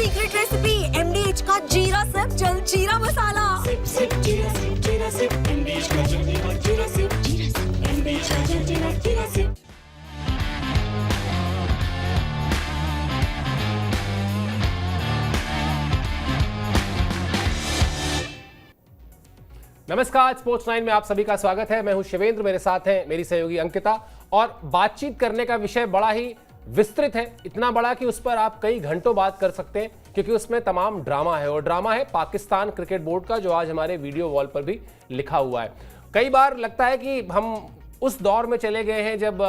Secret recipe MDH का जीरा SIP जल जीरा मसाला। सिप सिप जीरा सिप MDH का जल जीरा सिप MDH का जल जीरा सिप। नमस्कार, स्पोर्ट्स 9 में आप सभी का स्वागत है। मैं हूं शिवेंद्र, मेरे साथ हैं मेरी सहयोगी अंकिता। और बातचीत करने का विषय बड़ा ही विस्तृत है, इतना बड़ा कि उस पर आप कई घंटों बात कर सकते हैं, क्योंकि उसमें तमाम ड्रामा है। और ड्रामा है पाकिस्तान क्रिकेट बोर्ड का, जो आज हमारे वीडियो वॉल पर भी लिखा हुआ है। कई बार लगता है कि हम उस दौर में चले गए हैं जब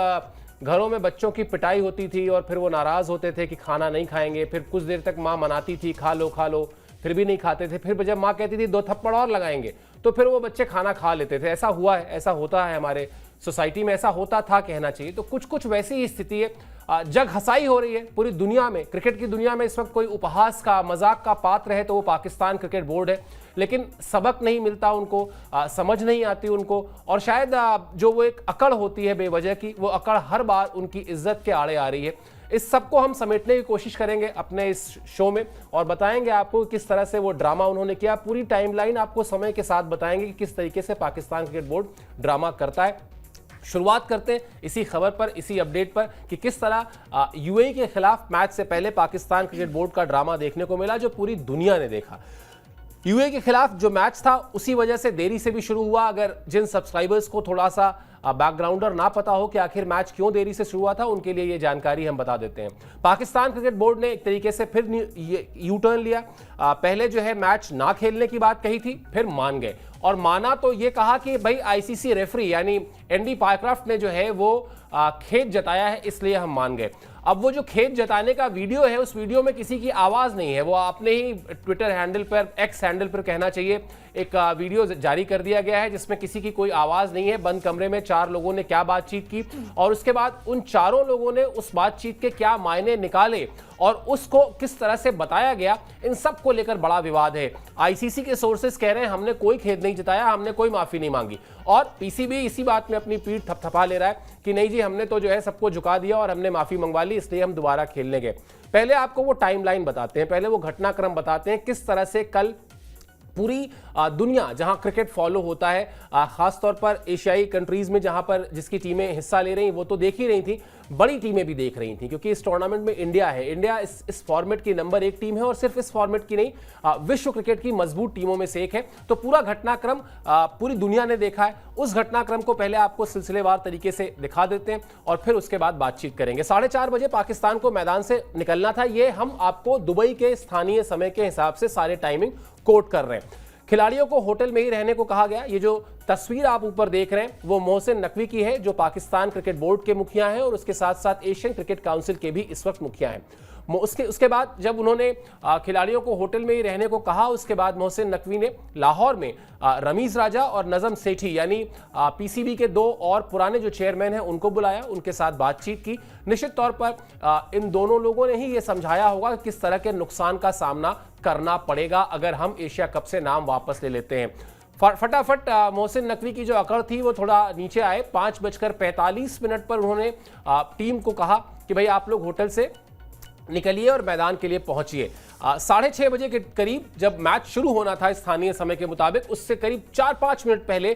घरों में बच्चों की पिटाई होती थी और फिर वो नाराज होते थे कि खाना नहीं खाएंगे, फिर कुछ देर तक माँ मनाती थी खा लो, फिर भी नहीं खाते थे। फिर जब माँ कहती थी 2 थप्पड़ और लगाएंगे, तो फिर वो बच्चे खाना खा लेते थे। ऐसा हुआ है, ऐसा होता है, हमारे सोसाइटी में ऐसा होता था, कहना चाहिए। तो कुछ वैसी ही स्थिति है। जग हंसाई हो रही है पूरी दुनिया में, क्रिकेट की दुनिया में। इस वक्त कोई उपहास का, मजाक का पात्र है तो वो पाकिस्तान क्रिकेट बोर्ड है। लेकिन सबक नहीं मिलता उनको, समझ नहीं आती उनको, और शायद जो वो एक अकड़ होती है बेवजह की, वो अकड़ हर बार उनकी इज्जत के आड़े आ रही है। इस सबको हम समेटने की कोशिश करेंगे अपने इस शो में, और बताएंगे आपको किस तरह से वो ड्रामा उन्होंने किया। पूरी टाइमलाइन आपको समय के साथ बताएंगे कि किस तरीके से पाकिस्तान क्रिकेट बोर्ड ड्रामा करता है। शुरुआत करते हैं इसी खबर पर, इसी अपडेट पर, कि किस तरह यूएई के खिलाफ मैच से पहले पाकिस्तान क्रिकेट बोर्ड का ड्रामा देखने को मिला, जो पूरी दुनिया ने देखा। यूएई के खिलाफ जो मैच था उसी वजह से देरी से भी शुरू हुआ। अगर जिन सब्सक्राइबर्स को थोड़ा सा बैकग्राउंडर ना पता हो कि आखिर मैच क्यों देरी से शुरू हुआ था, उनके लिए ये जानकारी हम बता देते हैं। पाकिस्तान क्रिकेट बोर्ड ने एक तरीके से फिर यू टर्न लिया। पहले जो है मैच ना खेलने की बात कही थी, फिर मान गए। और माना तो ये कहा कि भाई आईसीसी रेफरी यानी एंडी पायक्राफ्ट ने जो है वो खेद जताया है, इसलिए हम मान गए। अब वो जो खेद जताने का वीडियो है, उस वीडियो में किसी की आवाज़ नहीं है। वो अपने ही ट्विटर हैंडल पर, एक्स हैंडल पर कहना चाहिए, एक वीडियो जारी कर दिया गया है जिसमें किसी की कोई आवाज़ नहीं है। बंद कमरे में 4 लोगों ने क्या बातचीत की, और उसके बाद उन चारों लोगों ने उस बातचीत के क्या मायने निकाले और उसको किस तरह से बताया गया, इन सब को लेकर बड़ा विवाद है। आईसीसी के सोर्सेस कह रहे हैं हमने कोई खेद नहीं जताया, हमने कोई माफ़ी नहीं मांगी। और पीसीबी इसी बात में अपनी पीठ थपथपा ले रहा है कि नहीं जी, हमने तो जो है सबको झुका दिया और हमने माफ़ी मंगवा ली, इसलिए हम दोबारा खेलने गए। पहले आपको वो टाइमलाइन बताते हैं, पहले वो घटनाक्रम बताते हैं, किस तरह से कल पूरी दुनिया जहां क्रिकेट फॉलो होता है, खासतौर पर एशियाई कंट्रीज में जहां पर जिसकी टीमें हिस्सा ले रही वो तो देख ही रही थी, बड़ी टीमें भी देख रही थी, क्योंकि इस टूर्नामेंट में इंडिया है। इंडिया इस फॉर्मेट की नंबर 1 टीम है, और सिर्फ इस फॉर्मेट की नहीं, विश्व क्रिकेट की मजबूत टीमों में से एक है। तो पूरा घटनाक्रम पूरी दुनिया ने देखा है। उस घटनाक्रम को पहले आपको सिलसिलेवार तरीके से दिखा देते हैं और फिर उसके बाद बातचीत करेंगे। 4:30 बजे पाकिस्तान को मैदान से निकलना था। ये हम आपको दुबई के स्थानीय समय के हिसाब से सारे टाइमिंग कोट कर रहे हैं। खिलाड़ियों को होटल में ही रहने को कहा गया। ये जो तस्वीर आप ऊपर देख रहे हैं वो मोहसिन नकवी की है, जो पाकिस्तान क्रिकेट बोर्ड के मुखिया हैं और उसके साथ साथ एशियन क्रिकेट काउंसिल के भी इस वक्त मुखिया हैं। उसके बाद जब उन्होंने खिलाड़ियों को होटल में ही रहने को कहा, उसके बाद मोहसिन नकवी ने लाहौर में रमीज राजा और नजम सेठी यानी पीसीबी के 2 और पुराने जो चेयरमैन हैं उनको बुलाया, उनके साथ बातचीत की। निश्चित तौर पर इन दोनों लोगों ने ही ये समझाया होगा कि किस तरह के नुकसान का सामना करना पड़ेगा अगर हम एशिया कप से नाम वापस ले लेते हैं। फटाफट मोहसिन नकवी की जो अकड़ थी वो थोड़ा नीचे आए। 5:45 पर उन्होंने टीम को कहा कि भाई आप लोग होटल से निकलिए और मैदान के लिए पहुंचिए। 6:30 बजे के करीब जब मैच शुरू होना था स्थानीय समय के मुताबिक, उससे करीब 4-5 मिनट पहले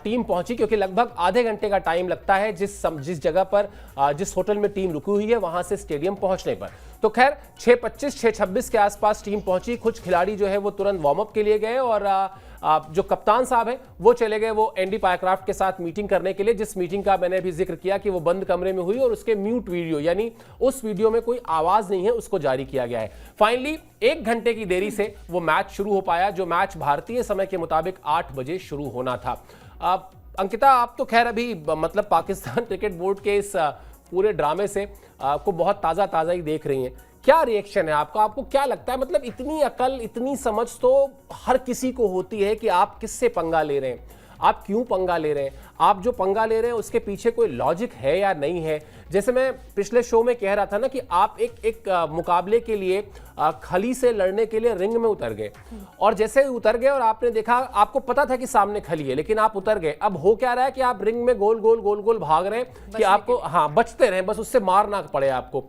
टीम पहुंची, क्योंकि लगभग आधे घंटे का टाइम लगता है जिस जगह पर, जिस होटल में टीम रुकी हुई है वहां से स्टेडियम पहुंचने पर। तो खैर 6:25, 6:26 के आसपास टीम पहुंची। कुछ खिलाड़ी जो है वो तुरंत वार्म अप के लिए गए, और जो कप्तान साहब है वो चले गए वो एंडी पायक्राफ्ट के साथ मीटिंग करने के लिए, जिस मीटिंग का मैंने अभी जिक्र किया कि वो बंद कमरे में हुई और उसके म्यूट वीडियो यानी उस वीडियो में कोई आवाज नहीं है उसको जारी किया गया है। फाइनली 1 घंटे की देरी से वो मैच शुरू हो पाया, जो मैच भारतीय समय के मुताबिक 8 बजे शुरू होना था। अंकिता, आप तो खैर अभी मतलब पाकिस्तान क्रिकेट बोर्ड के इस पूरे ड्रामे से को बहुत ताज़ा ही देख रही हैं। क्या रिएक्शन है आपका? आपको क्या लगता है, मतलब इतनी अकल, इतनी समझ तो हर किसी को होती है कि आप किससे पंगा ले रहे हैं, आप क्यों पंगा ले रहे हैं, आप जो पंगा ले रहे हैं उसके पीछे कोई लॉजिक है या नहीं है। जैसे मैं पिछले शो में कह रहा था ना कि आप एक मुकाबले के लिए खली से लड़ने के लिए रिंग में उतर गए, और जैसे ही उतर गए और आपने देखा, आपको पता था कि सामने खली है लेकिन आप उतर गए। अब हो क्या रहा है कि आप रिंग में गोल गोल भाग रहे हैं कि आपको बचते रहें, बस उससे मार ना पड़े आपको।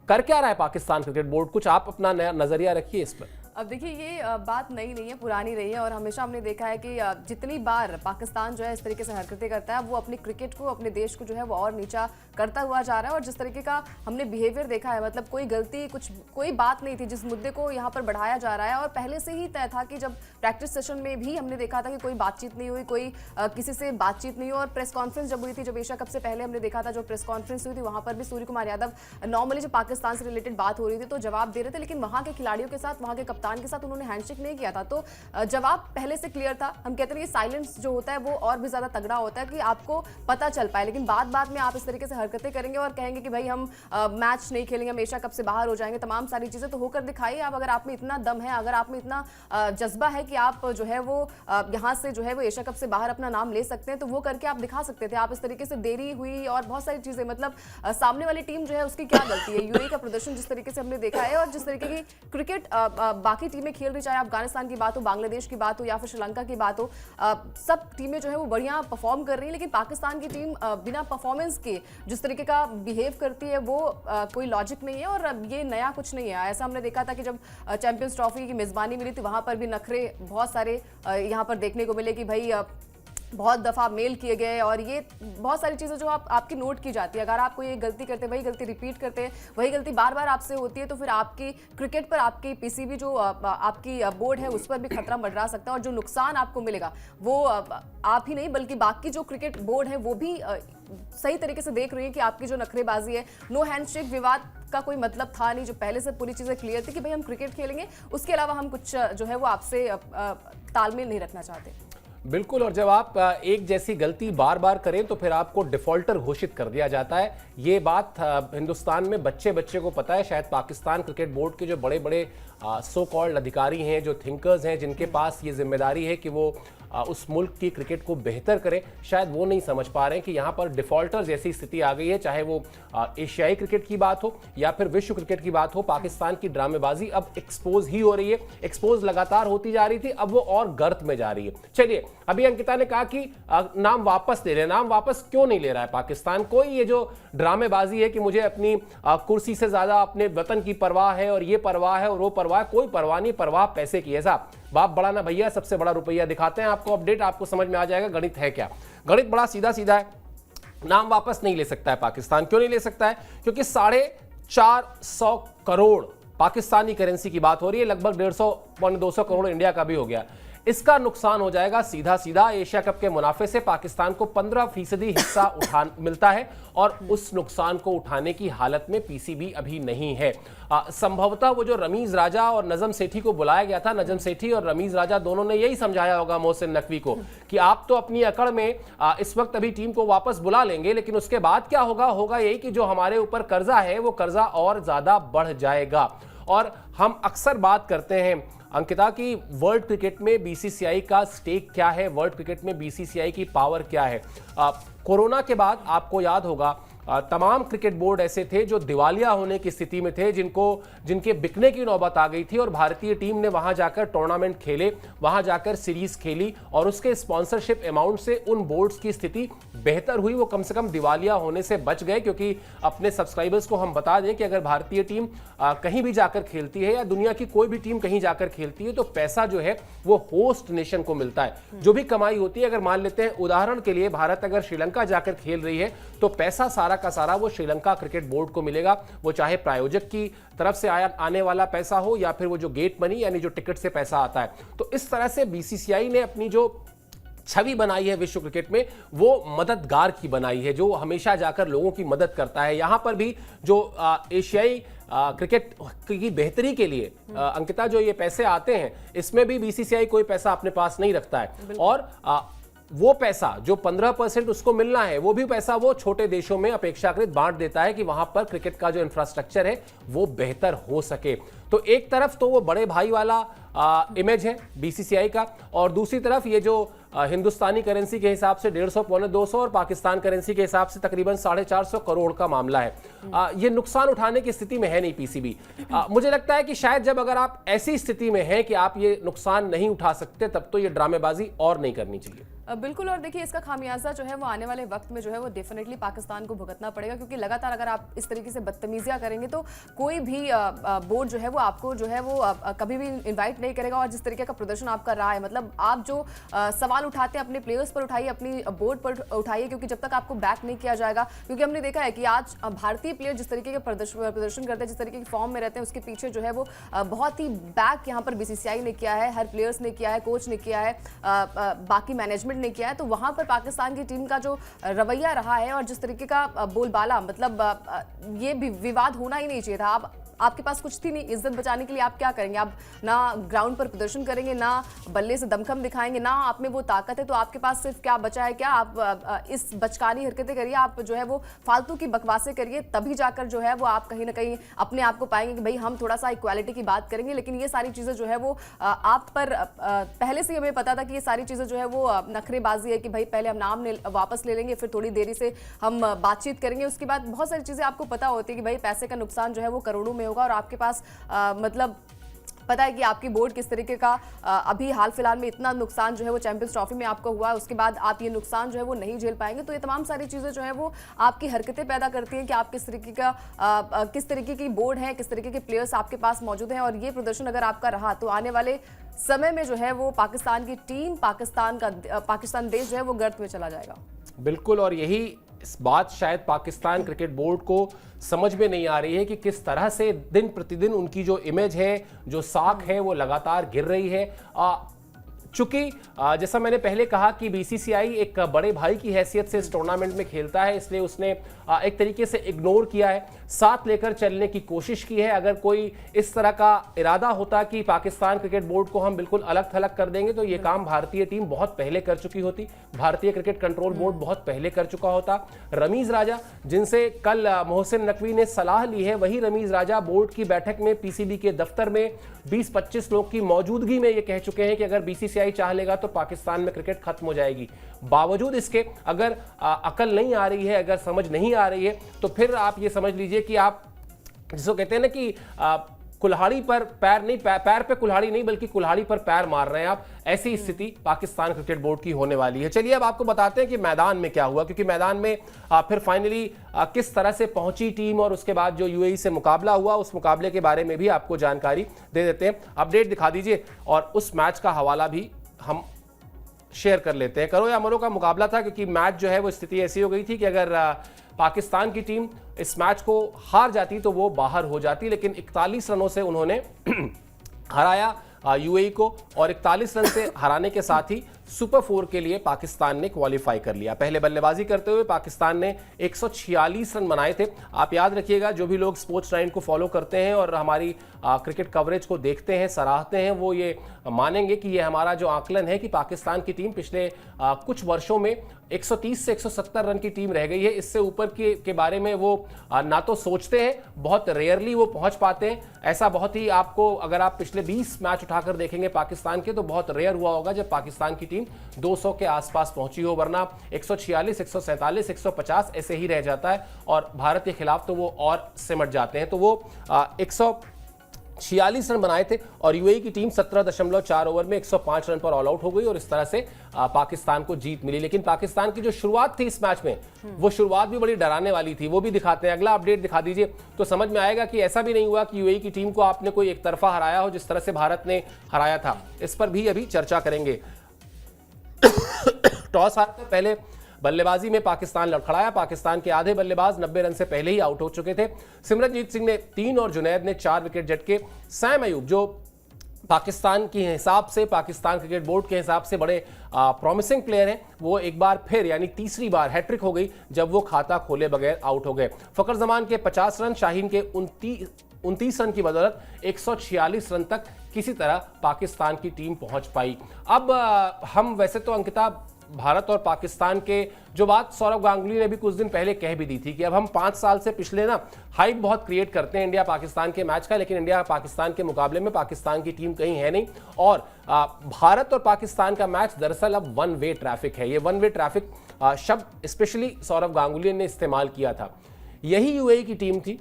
कर क्या रहा है पाकिस्तान क्रिकेट बोर्ड? कुछ आप अपना नया नजरिया रखिए इस पर। अब देखिए ये बात नई नहीं है, पुरानी रही है और हमेशा हमने देखा है कि जितनी बार पाकिस्तान जो है इस तरीके से हरकतें करता है वो अपने क्रिकेट को, अपने देश को जो है वो और नीचा करता हुआ जा रहा है। और जिस तरीके का हमने बिहेवियर देखा है, मतलब कोई गलती, कोई बात नहीं थी जिस मुद्दे को यहाँ पर बढ़ाया जा रहा है। और पहले से ही तय था कि जब प्रैक्टिस सेशन में भी हमने देखा था कि कोई बातचीत नहीं हुई, कोई किसी से बातचीत नहीं हुई। और प्रेस कॉन्फ्रेंस जब हुई थी, जब एशिया कप से पहले हमने देखा था जो प्रेस कॉन्फ्रेंस हुई थी, वहाँ पर भी सूर्य कुमार यादव नॉर्मली जब पाकिस्तान से रिलेटेड बात हो रही थी तो जवाब दे रहे थे, लेकिन वहाँ के खिलाड़ियों के साथ, वहाँ के कप्तान के साथ उन्होंने हैंडशेक नहीं किया था। तो जवाब पहले से क्लियर था। हम कहते हैं कि साइलेंस जो होता है वो और भी ज्यादा तगड़ा होता है कि आपको पता चल पाए, लेकिन बात में आप इस तरीके से हरकतें करेंगे और कहेंगे कि भाई हम मैच नहीं खेलेंगे, हम एशिया कप से बाहर हो जाएंगे, तमाम सारी चीजें तो होकर दिखाइए आप। अगर आप में इतना दम है, अगर आप में इतना जज्बा है कि आप जो है वो यहाँ से जो है वो एशिया कप से बाहर अपना नाम ले सकते हैं, तो वो करके आप दिखा सकते थे। आप इस तरीके से देरी हुई और बहुत सारी चीजें, मतलब सामने वाली टीम जो है उसकी क्या गलती है? यूएई का प्रदर्शन जिस तरीके से हमने देखा है और जिस तरीके की क्रिकेट बाकी टीमें खेल रही, चाहे अफगानिस्तान की बात हो, बांग्लादेश की बात हो या फिर श्रीलंका की बात हो, सब टीमें जो है वो बढ़िया परफॉर्म कर रही है। लेकिन पाकिस्तान की टीम बिना परफॉर्मेंस के जिस तरीके का बिहेव करती है वो कोई लॉजिक नहीं है। और ये नया कुछ नहीं है। ऐसा हमने देखा था कि जब चैंपियंस ट्रॉफी की मेजबानी मिली थी, वहां पर भी नखरे बहुत सारे यहाँ पर देखने को मिले कि भाई बहुत दफ़ा मेल किए गए। और ये बहुत सारी चीज़ें जो आपकी नोट की जाती है। अगर आप कोई गलती करते हैं, वही गलती रिपीट करते हैं, वही गलती बार बार आपसे होती है, तो फिर आपकी क्रिकेट पर, आपकी पीसीबी जो आपकी बोर्ड है उस पर भी खतरा मंडरा सकता है। और जो नुकसान आपको मिलेगा वो आप ही नहीं बल्कि बाकी जो क्रिकेट बोर्ड है वो भी सही तरीके से देख रही है कि आपकी जो नखरेबाजी है, नो हैंडशेक विवाद का कोई मतलब था नहीं, जो पहले से पूरी चीज़ें क्लियर थी कि भाई हम क्रिकेट खेलेंगे, उसके अलावा हम कुछ जो है वो आपसे तालमेल नहीं रखना चाहते। बिल्कुल। और जब आप एक जैसी गलती बार बार करें तो फिर आपको डिफॉल्टर घोषित कर दिया जाता है। ये बात हिंदुस्तान में बच्चे बच्चे को पता है। शायद पाकिस्तान क्रिकेट बोर्ड के जो बड़े बड़े सो कॉल्ड अधिकारी हैं, जो थिंकर्स हैं, जिनके पास ये जिम्मेदारी है कि वो उस मुल्क की क्रिकेट को बेहतर करें, शायद वो नहीं समझ पा रहे हैं कि यहाँ पर डिफॉल्टर जैसी स्थिति आ गई है। चाहे वो एशियाई क्रिकेट की बात हो या फिर विश्व क्रिकेट की बात हो, पाकिस्तान की ड्रामेबाजी अब एक्सपोज ही हो रही है। एक्सपोज लगातार होती जा रही थी, अब वो और गर्त में जा रही है। चलिए, अभी अंकिता ने कहा कि नाम वापस ले रहे हैं। नाम वापस क्यों नहीं ले रहा है पाकिस्तान? कोई ये जो ड्रामेबाजी है कि मुझे अपनी कुर्सी से ज्यादा अपने वतन की परवाह है और ये परवाह है और वो परवाह, कोई परवाह नहीं, परवाह पैसे की है साहब। बाप बड़ा ना भैया, सबसे बड़ा रुपया दिखाते हैं आपको। अपडेट आपको समझ में आ जाएगा गणित है क्या। गणित बड़ा सीधा सीधा है। नाम वापस नहीं ले सकता है पाकिस्तान। क्यों नहीं ले सकता है? क्योंकि 450 करोड़ पाकिस्तानी करेंसी की बात हो रही है, लगभग 150-200 करोड़ इंडिया का भी हो गया। इसका नुकसान हो जाएगा सीधा सीधा। एशिया कप के मुनाफे से पाकिस्तान को 15% हिस्सा मिलता है और उस नुकसान को उठाने की हालत में पीसीबी अभी नहीं है। संभवतः वो जो रमीज राजा और नजम सेठी को बुलाया गया था, नजम सेठी और रमीज राजा दोनों ने यही समझाया होगा मोहसिन नकवी को कि आप तो अपनी अकड़ में इस वक्त अभी टीम को वापस बुला लेंगे, लेकिन उसके बाद क्या होगा? होगा यही कि जो हमारे ऊपर कर्जा है वो कर्जा और ज्यादा बढ़ जाएगा। और हम अक्सर बात करते हैं अंकिता की वर्ल्ड क्रिकेट में बीसीसीआई का स्टेक क्या है, वर्ल्ड क्रिकेट में बीसीसीआई की पावर क्या है। कोरोना के बाद आपको याद होगा तमाम क्रिकेट बोर्ड ऐसे थे जो दिवालिया होने की स्थिति में थे, जिनके बिकने की नौबत आ गई थी। और भारतीय टीम ने वहां जाकर टूर्नामेंट खेले, वहां जाकर सीरीज खेली और उसके स्पॉन्सरशिप अमाउंट से उन बोर्ड्स की स्थिति बेहतर हुई। वो कम से कम दिवालिया होने से बच गए। क्योंकि अपने सब्सक्राइबर्स को हम बता दें कि अगर भारतीय टीम कहीं भी जाकर खेलती है या दुनिया की कोई भी टीम कहीं जाकर खेलती है तो पैसा जो है वो होस्ट नेशन को मिलता है। जो भी कमाई होती है, अगर मान लेते हैं उदाहरण के लिए भारत अगर श्रीलंका जाकर खेल रही है तो पैसा सारा का सारा वो श्रीलंका क्रिकेट बोर्ड को मिलेगा। वो चाहे प्रायोजक की तरफ से आने वाला पैसा हो या फिर वो जो गेट मनी यानी जो टिकट से पैसा आता है। तो इस तरह से बीसीसीआई ने अपनी जो छवि बनाई है विश्व क्रिकेट में वो मददगार की बनाई है, जो हमेशा जाकर लोगों की मदद करता है। यहां पर भी जो एशियाई क्रिकेट की बेहतरी के लिए अंकिता जो ये पैसे आते हैं, इसमें भी बीसीसीआई कोई पैसा अपने पास नहीं रखता है। और वो पैसा जो 15% उसको मिलना है, वो भी पैसा वो छोटे देशों में अपेक्षाकृत बांट देता है कि वहां पर क्रिकेट का जो इंफ्रास्ट्रक्चर है वो बेहतर हो सके। तो एक तरफ तो वो बड़े भाई वाला इमेज है बीसीसीआई का, और दूसरी तरफ ये जो हिंदुस्तानी करेंसी के हिसाब से 150-200 और पाकिस्तान करेंसी के हिसाब से तकरीबन 450 करोड़ का मामला है। ये नुकसान उठाने की स्थिति में है नहीं पीसीबी। मुझे लगता है कि शायद जब अगर आप ऐसी स्थिति में हैं कि आप ये नुकसान नहीं उठा सकते, तब तो ये ड्रामेबाजी और नहीं करनी चाहिए। बिल्कुल। और देखिए इसका खामियाजा जो है वो आने वाले वक्त में जो है वो डेफिनेटली पाकिस्तान को भुगतना पड़ेगा, क्योंकि लगातार अगर आप इस तरीके से बदतमीजियां करेंगे तो कोई भी बोर्ड जो है वो आपको जो है वो कभी भी इनवाइट नहीं करेगा। और जिस तरीके का प्रदर्शन आप कर रहा है, मतलब आप जो सवाल उठाते हैं अपने प्लेयर्स पर उठाइए, अपनी बोर्ड पर उठाइए, क्योंकि जब तक आपको बैक नहीं किया जाएगा, क्योंकि हमने देखा है कि आज भारतीय प्लेयर जिस तरीके के प्रदर्शन करते हैं, जिस तरीके की फॉर्म में रहते हैं, उसके पीछे जो है वो बहुत ही बैक यहाँ पर बीसीसीआई ने किया है, हर प्लेयर्स ने किया है, कोच ने किया है, बाकी मैनेजमेंट ने किया है। तो वहां पर पाकिस्तान की टीम का जो रवैया रहा है और जिस तरीके का बोलबाला, मतलब ये विवाद होना ही नहीं चाहिए था। आपके पास कुछ थी नहीं, इज्जत बचाने के लिए आप क्या करेंगे? आप ना ग्राउंड पर प्रदर्शन करेंगे, ना बल्ले से दमखम दिखाएंगे, ना आप में वो ताकत है, तो आपके पास सिर्फ क्या बचा है? क्या आप इस बचकानी हरकतें करिए, आप जो है वो फालतू की बकवासें करिए, तभी जाकर जो है वो आप कहीं ना कहीं अपने आप को पाएंगे कि भाई हम थोड़ा सा इक्वालिटी की बात करेंगे। लेकिन ये सारी चीज़ें जो है वो आप पर पहले से हमें पता था कि ये सारी चीज़ें जो है वो नखरेबाजी है कि भाई पहले हम नाम वापस ले लेंगे, फिर थोड़ी देरी से हम बातचीत करेंगे, उसके बाद बहुत सारी चीज़ें आपको पता होती है कि भाई पैसे का नुकसान जो है वो करोड़ों में होगा। और आपके पास मतलब पता है कि आपकी बोर्ड किस तरीके का अभी हाल फिलहाल में इतना नुकसान जो है वो चैंपियंस ट्रॉफी में आपको हुआ है, उसके बाद आप ये नुकसान जो है वो नहीं झेल पाएंगे। तो ये तमाम सारी चीज़ें जो है वो आपकी हरकतें पैदा करती हैं कि आप किस तरीके की बोर्ड है, किस तरीके के प्लेयर्स आपके पास मौजूद हैं। और ये प्रदर्शन अगर आपका रहा तो आने वाले समय में जो है वो पाकिस्तान की टीम, पाकिस्तान देश जो है वो गर्त में चला जाएगा। बिल्कुल। और यही इस बात शायद पाकिस्तान क्रिकेट बोर्ड को समझ में नहीं आ रही है कि किस तरह से दिन प्रतिदिन उनकी जो इमेज है, जो साख है, वो लगातार गिर रही है। चूंकि जैसा मैंने पहले कहा कि बीसीसीआई एक बड़े भाई की हैसियत से इस टूर्नामेंट में खेलता है, इसलिए उसने एक तरीके से इग्नोर किया है, साथ लेकर चलने की कोशिश की है। अगर कोई इस तरह का इरादा होता कि पाकिस्तान क्रिकेट बोर्ड को हम बिल्कुल अलग थलग कर देंगे, तो ये काम भारतीय टीम बहुत पहले कर चुकी होती, भारतीय क्रिकेट कंट्रोल बोर्ड बहुत पहले कर चुका होता। रमीज राजा, जिनसे कल मोहसिन नकवी ने सलाह ली है, वही रमीज राजा बोर्ड की बैठक में पीसीबी के दफ्तर में 20-25 लोग की मौजूदगी में ये कह चुके हैं कि अगर बीसीसीआई चाह लेगा तो पाकिस्तान में क्रिकेट खत्म हो जाएगी। बावजूद इसके अगर अकल नहीं आ रही है, अगर समझ नहीं आ रही है, तो फिर आप ये समझ लीजिए कि आप जिसको कहते हैं ना कि कुल्हाड़ी पर पैर नहीं, पैर पे कुल्हाड़ी नहीं बल्कि कुल्हाड़ी पर पैर मार रहे हैं आप। ऐसी स्थिति पाकिस्तान क्रिकेट बोर्ड की होने वाली है। चलिए अब आपको बताते हैं कि मैदान में क्या हुआ, क्योंकि मैदान में फिर फाइनली किस तरह से पहुंची टीम और उसके बाद जो यूएई से मुकाबला हुआ, उस मुकाबले के बारे में भी आपको जानकारी दे देते हैं। अपडेट दिखा दीजिए और उस मैच का हवाला भी हम शेयर कर लेते हैं। करो या मरो का मुकाबला था, क्योंकि मैच जो है वो स्थिति ऐसी हो गई थी कि अगर पाकिस्तान की टीम इस मैच को हार जाती तो वो बाहर हो जाती, लेकिन 41 रनों से उन्होंने हराया यूएई को, और 41 रन से हराने के साथ ही सुपर 4 के लिए पाकिस्तान ने क्वालिफाई कर लिया। पहले बल्लेबाजी करते हुए पाकिस्तान ने 146 रन बनाए थे। आप याद रखिएगा, जो भी लोग स्पोर्ट्स 9 को फॉलो करते हैं और हमारी क्रिकेट कवरेज को देखते हैं, सराहते हैं, वो ये मानेंगे कि ये हमारा जो आकलन है कि पाकिस्तान की टीम पिछले कुछ वर्षों में 130 से 170 रन की टीम रह गई है। इससे ऊपर के बारे में वो ना तो सोचते हैं, बहुत रेयरली वो पहुंच पाते हैं। ऐसा बहुत ही आपको, अगर आप पिछले 20 मैच उठाकर देखेंगे पाकिस्तान के, तो बहुत रेयर हुआ होगा जब पाकिस्तान की टीम 200 के आसपास पहुंची हो, वरना 146, 147, 150 ऐसे ही रह जाता है। और भारत के खिलाफ तो वो और सिमट जाते हैं। तो वो 146 रन बनाए थे और यूएई की टीम 17.4 ओवर में 105 रन पर ऑल आउट हो गई और इस तरह से पाकिस्तान को जीत मिली। लेकिन पाकिस्तान की जो शुरुआत थी इस मैच में, वो शुरुआत भी बड़ी डराने वाली थी। वो भी दिखाते हैं, अगला अपडेट दिखा दीजिए, तो समझ में आएगा कि ऐसा भी नहीं हुआ कि यूएई की टीम को आपने कोई एक तरफा हराया हो जिस तरह से भारत ने हराया था। इस पर भी अभी चर्चा करेंगे। टॉस हारकर पहले बल्लेबाजी में पाकिस्तान लड़खड़ाया। पाकिस्तान के आधे बल्लेबाज 90 रन से पहले ही आउट हो चुके थे। सिमरनजीत सिंह ने 3 और जुनैद ने 4 विकेट झटके। सैम अयूब, जो पाकिस्तान के हिसाब से, पाकिस्तान क्रिकेट बोर्ड के हिसाब से बड़े प्रॉमिसिंग प्लेयर हैं, वो एक बार फिर यानी तीसरी बार हैट्रिक हो गई जब वो खाता खोले बगैर आउट हो गए। फखर जमान के 50 रन, शाहीन के 29 रन की बदौलत 146 रन तक किसी तरह पाकिस्तान की टीम पहुंच पाई। अब हम वैसे तो अंकिता भारत और पाकिस्तान के, जो बात सौरव गांगुली ने भी कुछ दिन पहले कह भी दी थी कि अब हम 5 साल से पिछले ना हाइप बहुत क्रिएट करते हैं इंडिया पाकिस्तान के मैच का, लेकिन इंडिया पाकिस्तान के मुकाबले में पाकिस्तान की टीम कहीं है नहीं। और भारत और पाकिस्तान का मैच दरअसल अब 1 वे ट्रैफिक है। ये 1 वे ट्रैफिक शब्द स्पेशली सौरव गांगुली ने इस्तेमाल किया था। यही यूएई की टीम थी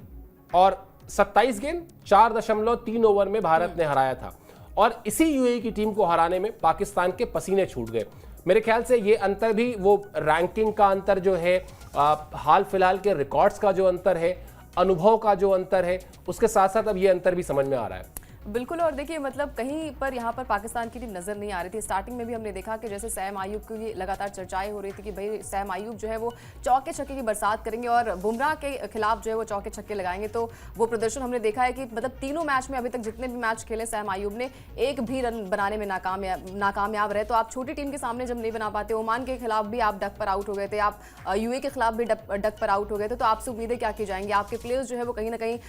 और 27 गेंद 4.3 ओवर में भारत ने हराया था। और इसी यूएई की टीम को हराने में पाकिस्तान के पसीने छूट गए। मेरे ख्याल से ये अंतर भी वो रैंकिंग का अंतर जो है, हाल फिलहाल के रिकॉर्ड्स का जो अंतर है, अनुभव का जो अंतर है, उसके साथ साथ अब ये अंतर भी समझ में आ रहा है। बिल्कुल। और देखिए मतलब कहीं पर यहाँ पर पाकिस्तान की टीम नजर नहीं आ रही थी। स्टार्टिंग में भी हमने देखा कि जैसे सैम आयूब की लगातार चर्चाएं हो रही थी कि भाई सैम आयूब जो है वो चौके छक्के की बरसात करेंगे और बुमराह के खिलाफ जो है वो चौके छक्के लगाएंगे। तो वो प्रदर्शन हमने देखा है कि मतलब तीनों मैच में अभी तक जितने भी मैच खेले सैम आयूब ने एक भी रन बनाने में नाकामयाब रहे। तो आप छोटी टीम के सामने जब नहीं बना पाते, ओमान के खिलाफ भी आप डक पर आउट हो गए थे, आप यूए के खिलाफ भी डक पर आउट हो गए थे, तो आपसे उम्मीदें क्या की जाएंगी? आपके प्लेयर्स जो है वो कहीं ना कहीं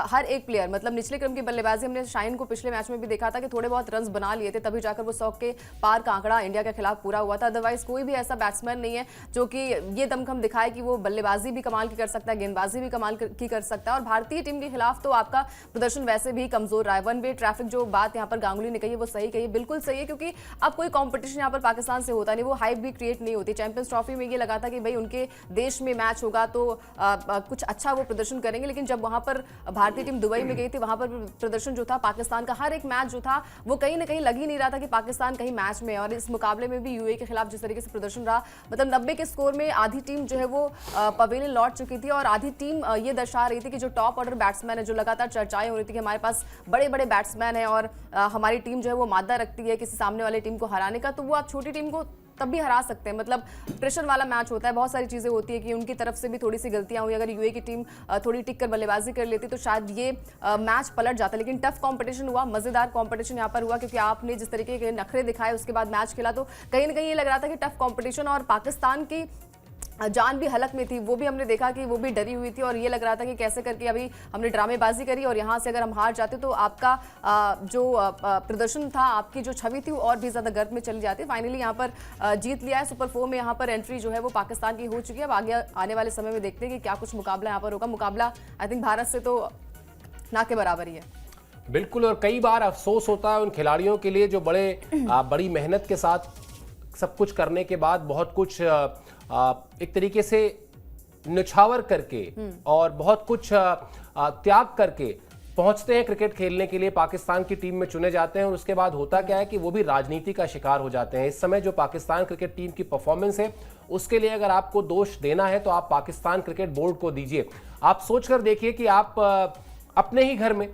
हर एक प्लेयर मतलब निचले क्रम की बल्लेबाजी, हमने शाहीन को पिछले मैच में भी देखा था कि थोड़े बहुत रन्स बना लिए थे, तभी जाकर वो 100 के पार का आंकड़ा इंडिया के खिलाफ पूरा हुआ था। अदरवाइज कोई भी ऐसा बैट्समैन नहीं है जो कि ये दमखम दिखाए कि वो बल्लेबाजी भी कमाल की कर सकता है, गेंदबाजी भी कमाल की कर सकता है। और भारतीय टीम के खिलाफ तो आपका प्रदर्शन वैसे भी कमजोर रहा है। वन वे ट्रैफिक जो बात यहाँ पर गांगुली ने कही है वो सही कही, बिल्कुल सही है, क्योंकि अब कोई कॉम्पिटिशन यहाँ पर पाकिस्तान से होता नहीं, वो हाइप भी क्रिएट नहीं होती। चैंपियंस ट्रॉफी में ये लगा था कि भाई उनके देश में मैच होगा तो कुछ अच्छा वो प्रदर्शन करेंगे, लेकिन जब वहां पर भारतीय टीम दुबई में गई थी, वहां पर प्रदर्शन जो था पाकिस्तान का, हर एक मैच जो था वो कहीं ना कहीं लग ही नहीं रहा था कि पाकिस्तान कहीं मैच में है। और इस मुकाबले में भी यूएई के खिलाफ जिस तरीके से प्रदर्शन रहा, मतलब 90 के स्कोर में आधी टीम जो है वो पवेलियन लौट चुकी थी और आधी टीम ये दर्शा रही थी कि जो टॉप ऑर्डर बैट्समैन है, जो लगातार चर्चाएं हो रही थी कि हमारे पास बड़े बड़े बैट्समैन हैं और हमारी टीम जो है वो मादा रखती है किसी सामने वाली टीम को हराने का, तो वो आप छोटी टीम को तब भी हरा सकते हैं। मतलब प्रेशर वाला मैच होता है, बहुत सारी चीज़ें होती है कि उनकी तरफ से भी थोड़ी सी गलतियां हुई। अगर यूए की टीम थोड़ी टिक कर बल्लेबाजी कर लेती तो शायद ये मैच पलट जाता। लेकिन टफ कंपटीशन हुआ, मज़ेदार कंपटीशन यहाँ पर हुआ, क्योंकि आपने जिस तरीके के नखरे दिखाए उसके बाद मैच खेला तो कहीं ना कहीं ये लग रहा था कि टफ कंपटीशन, और पाकिस्तान की जान भी हलक में थी। वो भी हमने देखा कि वो भी डरी हुई थी और ये लग रहा था कि कैसे करके अभी हमने ड्रामेबाजी करी और यहाँ से अगर हम हार जाते तो आपका जो प्रदर्शन था, आपकी जो छवि थी वो और भी ज़्यादा गर्द में चली जाती। फाइनली यहाँ पर जीत लिया है। सुपर 4 में यहाँ पर एंट्री जो है वो पाकिस्तान की हो चुकी है। अब आगे आने वाले समय में देखते हैं कि क्या कुछ मुकाबला यहाँ पर होगा। मुकाबला आई थिंक भारत से तो ना के बराबर ही है। बिल्कुल। और कई बार अफसोस होता है उन खिलाड़ियों के लिए जो बड़ी मेहनत के साथ सब कुछ करने के बाद बहुत कुछ एक तरीके से निछावर करके और बहुत कुछ त्याग करके पहुंचते हैं क्रिकेट खेलने के लिए, पाकिस्तान की टीम में चुने जाते हैं और उसके बाद होता क्या है कि वो भी राजनीति का शिकार हो जाते हैं। इस समय जो पाकिस्तान क्रिकेट टीम की परफॉर्मेंस है उसके लिए अगर आपको दोष देना है तो आप पाकिस्तान क्रिकेट बोर्ड को दीजिए। आप सोचकर देखिए कि आप अपने ही घर में,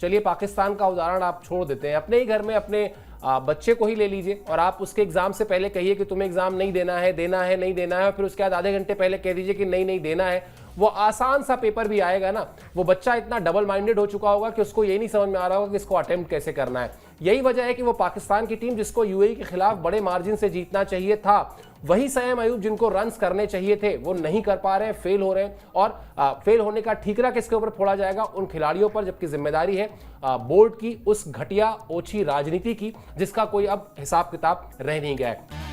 चलिए पाकिस्तान का उदाहरण आप छोड़ देते हैं, अपने ही घर में अपने बच्चे को ही ले लीजिए और आप उसके एग्जाम से पहले कहिए कि तुम्हें एग्जाम नहीं देना है, नहीं देना है, फिर उसके बाद आधे घंटे पहले कह दीजिए कि नहीं देना है। वो आसान सा पेपर भी आएगा ना, वो बच्चा इतना डबल माइंडेड हो चुका होगा कि उसको ये नहीं समझ में आ रहा होगा कि इसको अटेम्प्ट कैसे करना है। यही वजह है कि वो पाकिस्तान की टीम जिसको यूएई के खिलाफ बड़े मार्जिन से जीतना चाहिए था, वही सैम आयूब जिनको रन्स करने चाहिए थे वो नहीं कर पा रहे हैं, फेल हो रहे हैं। और फेल होने का ठीकरा किसके ऊपर फोड़ा जाएगा? उन खिलाड़ियों पर, जबकि जिम्मेदारी है बोर्ड की उस घटिया ओछी राजनीति की जिसका कोई अब हिसाब किताब रह नहीं गया है।